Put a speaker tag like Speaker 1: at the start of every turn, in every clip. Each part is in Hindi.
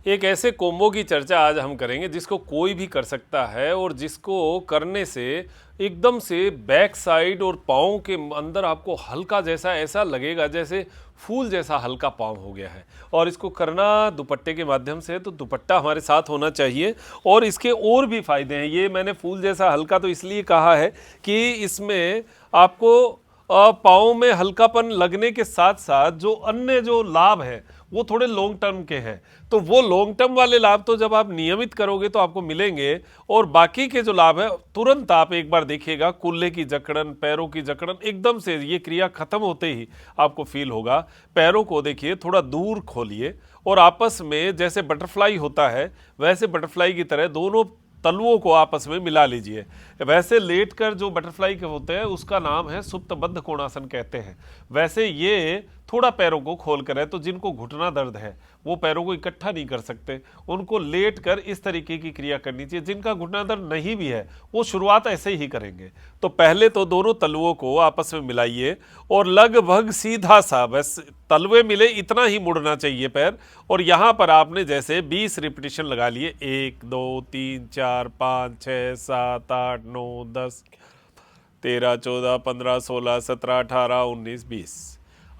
Speaker 1: एक ऐसे कोम्बो की चर्चा आज हम करेंगे जिसको कोई भी कर सकता है और जिसको करने से एकदम से बैक साइड और पाँव के अंदर आपको हल्का जैसा ऐसा लगेगा जैसे फूल जैसा हल्का पाँव हो गया है। और इसको करना दुपट्टे के माध्यम से, तो दुपट्टा हमारे साथ होना चाहिए। और इसके और भी फायदे हैं। ये मैंने फूल जैसा हल्का तो इसलिए कहा है कि इसमें आपको पाँव में हल्कापन लगने के साथ साथ जो अन्य जो लाभ है वो थोड़े लॉन्ग टर्म के हैं। तो वो लॉन्ग टर्म वाले लाभ तो जब आप नियमित करोगे तो आपको मिलेंगे, और बाकी के जो लाभ है तुरंत आप एक बार देखिएगा, कुल्ले की जकड़न, पैरों की जकड़न एकदम से ये क्रिया खत्म होते ही आपको फील होगा। पैरों को देखिए थोड़ा दूर खोलिए और आपस में जैसे बटरफ्लाई होता है वैसे बटरफ्लाई की तरह दोनों तलुओं को आपस में मिला लीजिए। वैसे लेटकर जो बटरफ्लाई के होते हैं उसका नाम है सुप्तबद्ध कोणासन कहते हैं। वैसे ये थोड़ा पैरों को खोल कर है, तो जिनको घुटना दर्द है वो पैरों को इकट्ठा नहीं कर सकते, उनको लेट कर इस तरीके की क्रिया करनी चाहिए। जिनका घुटना दर्द नहीं भी है वो शुरुआत ऐसे ही करेंगे। तो पहले तो दोनों तलुओं को आपस में मिलाइए और लगभग सीधा सा, बस तलवे मिले इतना ही मुड़ना चाहिए पैर। और यहाँ पर आपने जैसे 20 रिपीटिशन लगा लिए, 1 2 3 4 5 6 7 8 9 10 13 14 15 16 17 18 19 20।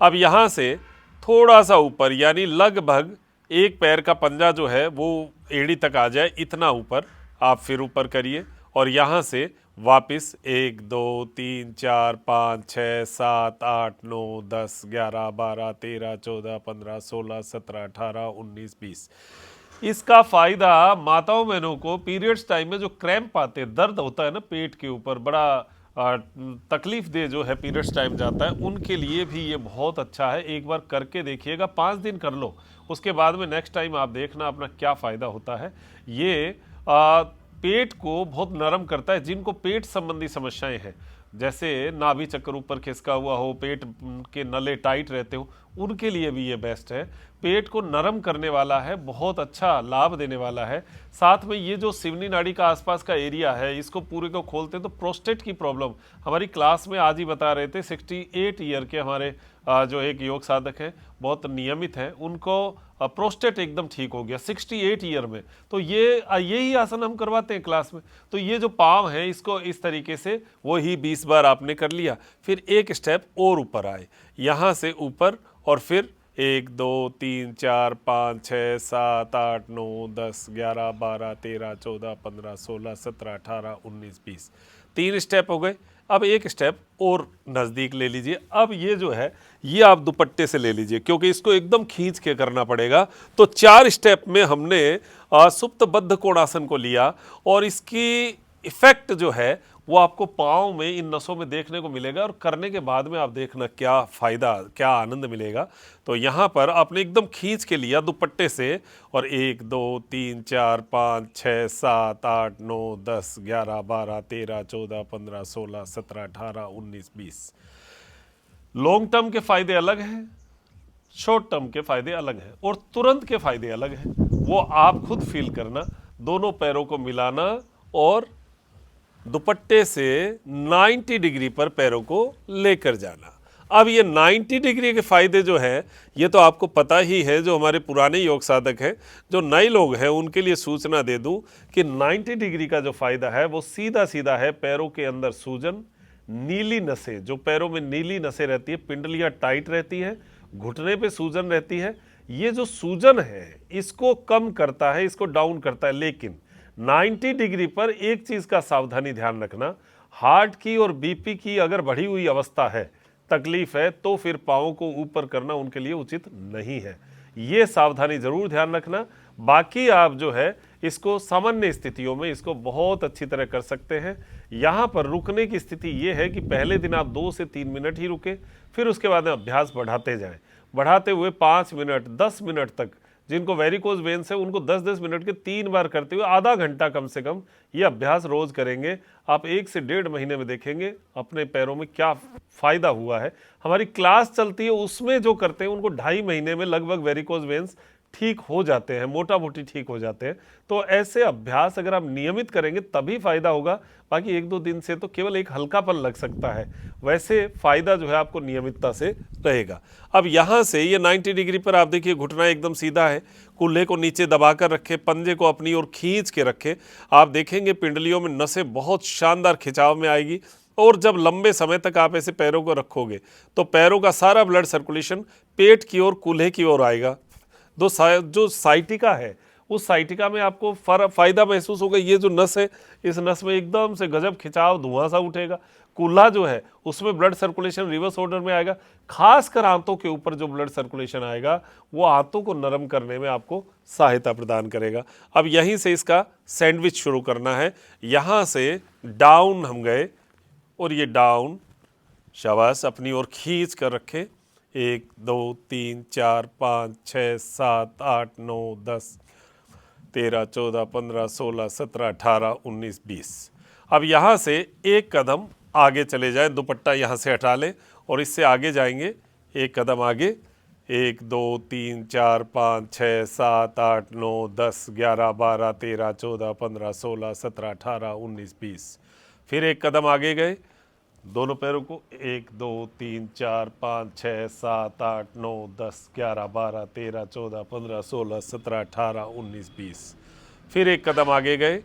Speaker 1: अब यहाँ से थोड़ा सा ऊपर, यानी लगभग एक पैर का पंजा जो है वो एड़ी तक आ जाए इतना ऊपर आप फिर ऊपर करिए। और यहाँ से वापस 1 2 3 4 5 6 7 8 9 10 11 12 13 14 15 16 17 18 19 20। इसका फायदा माताओं बहनों को पीरियड्स टाइम में जो क्रैम्प आते हैं, दर्द होता है ना पेट के ऊपर, बड़ा तकलीफ दे जो है पीरियड्स टाइम जाता है, उनके लिए भी ये बहुत अच्छा है। एक बार करके देखिएगा, 5 दिन कर लो, उसके बाद में नेक्स्ट टाइम आप देखना अपना क्या फ़ायदा होता है। ये पेट को बहुत नरम करता है। जिनको पेट संबंधी समस्याएं हैं, जैसे नाभि चक्र ऊपर खिसका हुआ हो, पेट के नले टाइट रहते हो, उनके लिए भी ये बेस्ट है। पेट को नरम करने वाला है, बहुत अच्छा लाभ देने वाला है। साथ में ये जो सिवनी नाड़ी का आसपास का एरिया है इसको पूरे को खोलते हैं तो प्रोस्टेट की प्रॉब्लम, हमारी क्लास में आज ही बता रहे थे 68 ईयर के हमारे जो एक योग साधक हैं, बहुत नियमित हैं, उनको प्रोस्टेट एकदम ठीक हो गया 68 ईयर में। तो यही आसन हम करवाते हैं क्लास में। तो ये जो पाँव है इसको इस तरीके से वही 20 बार आपने कर लिया। फिर एक स्टेप और ऊपर आए, यहाँ से ऊपर, और फिर 1 2 3 4 5 6 7 8 9 10 11 12 13 14 15 16 17 18 19 20। 3 स्टेप हो गए। अब एक स्टेप और नज़दीक ले लीजिए। अब ये जो है ये आप दुपट्टे से ले लीजिए, क्योंकि इसको एकदम खींच के करना पड़ेगा। तो 4 स्टेप में हमने सुप्तबद्ध कोणासन को लिया, और इसकी इफेक्ट जो है वो आपको पाँव में, इन नसों में देखने को मिलेगा। और करने के बाद में आप देखना क्या फ़ायदा, क्या आनंद मिलेगा। तो यहाँ पर आपने एकदम खींच के लिया दुपट्टे से, और 1 2 3 4 5 6 7 8 9 10 11 12 13 14 15 16 17 18 19 20। लॉन्ग टर्म के फायदे अलग हैं, शॉर्ट टर्म के फायदे अलग हैं, और तुरंत के फायदे अलग हैं। वो आप खुद फील करना। दोनों पैरों को मिलाना और दुपट्टे से 90 डिग्री पर पैरों को लेकर जाना। अब ये 90 डिग्री के फायदे जो हैं ये तो आपको पता ही है। जो हमारे पुराने योग साधक हैं, जो नए लोग हैं, उनके लिए सूचना दे दूं कि 90 डिग्री का जो फायदा है वो सीधा सीधा है पैरों के अंदर सूजन, नीली नसें, जो पैरों में नीली नसें रहती है, पिंडलियां टाइट रहती है, घुटने पे सूजन रहती है, ये जो सूजन है इसको कम करता है, इसको डाउन करता है। लेकिन 90 डिग्री पर एक चीज का सावधानी ध्यान रखना, हार्ट की और बीपी की अगर बढ़ी हुई अवस्था है, तकलीफ है, तो फिर पाँव को ऊपर करना उनके लिए उचित नहीं है। ये सावधानी जरूर ध्यान रखना। बाकी आप जो है इसको सामान्य स्थितियों में इसको बहुत अच्छी तरह कर सकते हैं। यहाँ पर रुकने की स्थिति ये है कि पहले दिन आप 2 से 3 मिनट ही रुके, फिर उसके बाद अभ्यास बढ़ाते जाएं, बढ़ाते हुए 5 मिनट 10 मिनट तक। जिनको वेरिकोज वेन्स है उनको 10-10 मिनट के 3 बार करते हुए आधा घंटा कम से कम ये अभ्यास रोज करेंगे। आप 1 से 1.5 महीने में देखेंगे अपने पैरों में क्या फायदा हुआ है। हमारी क्लास चलती है उसमें जो करते हैं उनको 2.5 महीने में लगभग वेरिकोज वेन्स ठीक हो जाते हैं, मोटा मोटी ठीक हो जाते हैं। तो ऐसे अभ्यास अगर आप नियमित करेंगे तभी फायदा होगा, बाकी 1-2 दिन से तो केवल एक हल्कापन लग सकता है, वैसे फायदा जो है आपको नियमितता से रहेगा। अब यहाँ से ये 90 डिग्री पर आप देखिए घुटना एकदम सीधा है, कूल्हे को नीचे दबाकर रखें, पंजे को अपनी ओर खींच के रखें। आप देखेंगे पिंडलियों में नसें बहुत शानदार खिंचाव में आएगी, और जब लंबे समय तक आप ऐसे पैरों को रखोगे तो पैरों का सारा ब्लड सर्कुलेशन पेट की ओर, कूल्हे की ओर आएगा। जो साइटिका है उस साइटिका में आपको फायदा महसूस होगा। ये जो नस है, इस नस में एकदम से गजब खिंचाव, धुआं सा उठेगा। कूल्हा जो है उसमें ब्लड सर्कुलेशन रिवर्स ऑर्डर में आएगा। खासकर आंतों के ऊपर जो ब्लड सर्कुलेशन आएगा वो आंतों को नरम करने में आपको सहायता प्रदान करेगा। अब यहीं से इसका सैंडविच शुरू करना है। यहाँ से डाउन हम गए, और ये डाउन, शाबाश, अपनी ओर खींच कर रखें। 1 2 3 4 5 6 7 8 9 10 13 14 15 16 17 18 19 20। अब यहाँ से एक कदम आगे चले जाएं, दुपट्टा यहाँ से हटा लें और इससे आगे जाएंगे, एक कदम आगे। 1 2 3 4 5 6 7 8 9 10 11 12 13 14 15 16 17 18 19 20। फिर एक कदम आगे गए, दोनों पैरों को 1 2 3 4 5 6 7 8 9 10 11 12 13 14 15 16 17 18 19 20। फिर एक कदम आगे गए,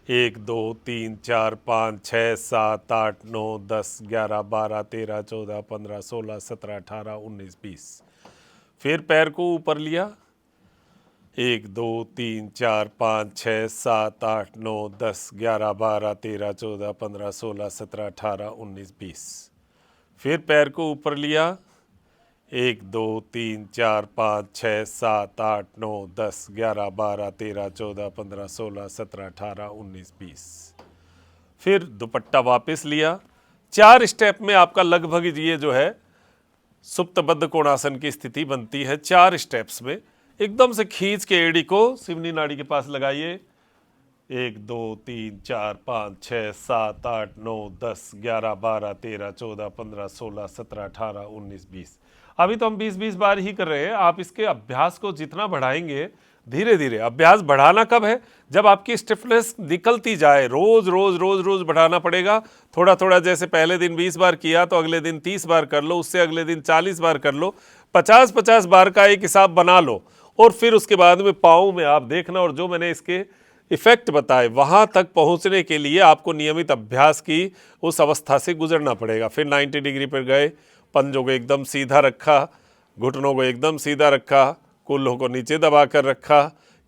Speaker 1: 1 2 3 4 5 6 7 8 9 10 11 12 13 14 15 16 17 18 19 20। फिर पैर को ऊपर लिया, 1 2 3 4 5 6 7 8 9 10 11 12 13 14 15 16 17 18 19 20। फिर पैर को ऊपर लिया, 1 2 3 4 5 6 7 8 9 10 11 12 13 14 15 16 17 18 19 20। फिर दुपट्टा वापस लिया। 4 स्टेप में आपका लगभग ये जो है सुप्तबद्ध कोणासन की स्थिति बनती है। 4 स्टेप्स में एकदम से खींच के एड़ी को सिवनी नाड़ी के पास लगाइए। 1 2 3 4 5 6 7 8 9 10 11 12 13 14 15 16 17 18 19 20। अभी तो हम 20-20 बार ही कर रहे हैं। आप इसके अभ्यास को जितना बढ़ाएंगे, धीरे धीरे, अभ्यास बढ़ाना कब है, जब आपकी स्टिफनेस निकलती जाए। रोज रोज रोज रोज बढ़ाना पड़ेगा, थोड़ा थोड़ा। जैसे पहले दिन 20 बार किया तो अगले दिन 30 बार कर लो, उससे अगले दिन 40 बार कर लो, 50-50 बार का एक हिसाब बना लो। और फिर उसके बाद में पाँव में आप देखना, और जो मैंने इसके इफेक्ट बताए वहाँ तक पहुँचने के लिए आपको नियमित अभ्यास की उस अवस्था से गुजरना पड़ेगा। फिर 90 डिग्री पर गए, पंजों को एकदम सीधा रखा, घुटनों को एकदम सीधा रखा, कूल्हों को नीचे दबा कर रखा,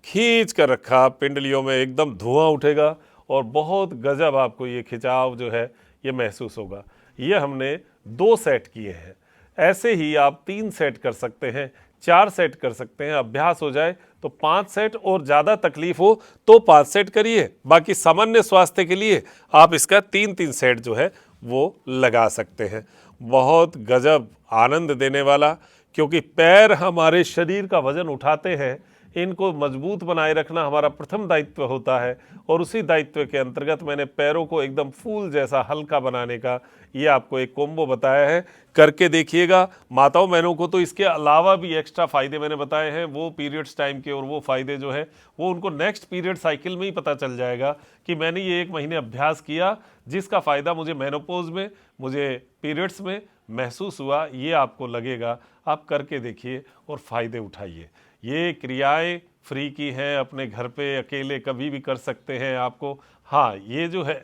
Speaker 1: खींच कर रखा। पिंडलियों में एकदम धुआं उठेगा और बहुत गजब आपको ये खिंचाव जो है ये महसूस होगा। ये हमने 2 सेट किए हैं। ऐसे ही आप 3 सेट कर सकते हैं, 4 सेट कर सकते हैं। अभ्यास हो जाए तो 5 सेट, और ज़्यादा तकलीफ हो तो 5 सेट करिए। बाकी सामान्य स्वास्थ्य के लिए आप इसका 3-3 सेट जो है वो लगा सकते हैं। बहुत गजब आनंद देने वाला, क्योंकि पैर हमारे शरीर का वजन उठाते हैं। इनको मजबूत बनाए रखना हमारा प्रथम दायित्व होता है, और उसी दायित्व के अंतर्गत मैंने पैरों को एकदम फूल जैसा हल्का बनाने का ये आपको एक कॉम्बो बताया है। करके देखिएगा। माताओं बहनों को तो इसके अलावा भी एक्स्ट्रा फ़ायदे मैंने बताए हैं, वो पीरियड्स टाइम के, और वो फ़ायदे जो है वो उनको नेक्स्ट पीरियड साइकिल में ही पता चल जाएगा कि मैंने ये 1 महीने अभ्यास किया, जिसका फ़ायदा मुझे मेनोपॉज में, मुझे पीरियड्स में महसूस हुआ। ये आपको लगेगा। आप करके देखिए और फ़ायदे उठाइए। ये क्रियाएं फ्री की हैं, अपने घर पे अकेले कभी भी कर सकते हैं आपको। हाँ, ये जो है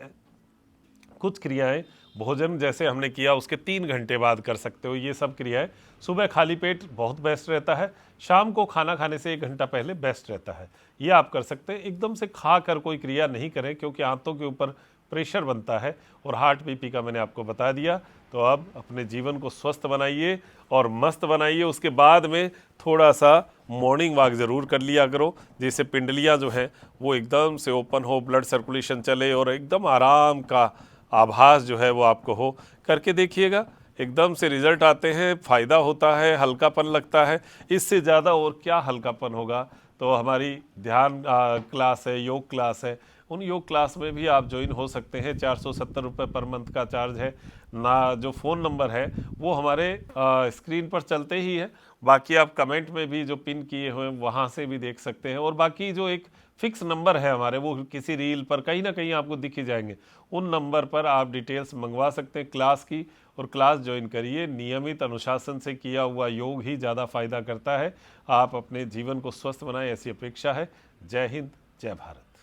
Speaker 1: कुछ क्रियाएं भोजन जैसे हमने किया उसके 3 घंटे बाद कर सकते हो। ये सब क्रियाएं सुबह खाली पेट बहुत बेस्ट रहता है, शाम को खाना खाने से 1 घंटा पहले बेस्ट रहता है। ये आप कर सकते हैं। एकदम से खा कर कोई क्रिया नहीं करें, क्योंकि आंतों के ऊपर प्रेशर बनता है, और हार्ट बीपी का मैंने आपको बता दिया। तो अब अपने जीवन को स्वस्थ बनाइए और मस्त बनाइए। उसके बाद में थोड़ा सा मॉर्निंग वॉक ज़रूर कर लिया करो, जिससे पिंडलियाँ जो हैं वो एकदम से ओपन हो, ब्लड सर्कुलेशन चले, और एकदम आराम का आभास जो है वो आपको हो। करके देखिएगा, एकदम से रिजल्ट आते हैं, फ़ायदा होता है, हल्कापन लगता है। इससे ज़्यादा और क्या हल्कापन होगा। तो हमारी ध्यान क्लास है, योग क्लास है, उन योग क्लास में भी आप ज्वाइन हो सकते हैं। 470 रुपये पर मंथ का चार्ज है। ना जो फ़ोन नंबर है वो हमारे स्क्रीन पर चलते ही है। बाकी आप कमेंट में भी जो पिन किए हुए हैं वहाँ से भी देख सकते हैं, और बाकी जो एक फिक्स नंबर है हमारे, वो किसी रील पर कहीं ना कहीं आपको दिख ही जाएंगे। उन नंबर पर आप डिटेल्स मंगवा सकते हैं क्लास की, और क्लास ज्वाइन करिए। नियमित अनुशासन से किया हुआ योग ही ज़्यादा फायदा करता है। आप अपने जीवन को स्वस्थ बनाएं, ऐसी अपेक्षा है। जय हिंद, जय भारत।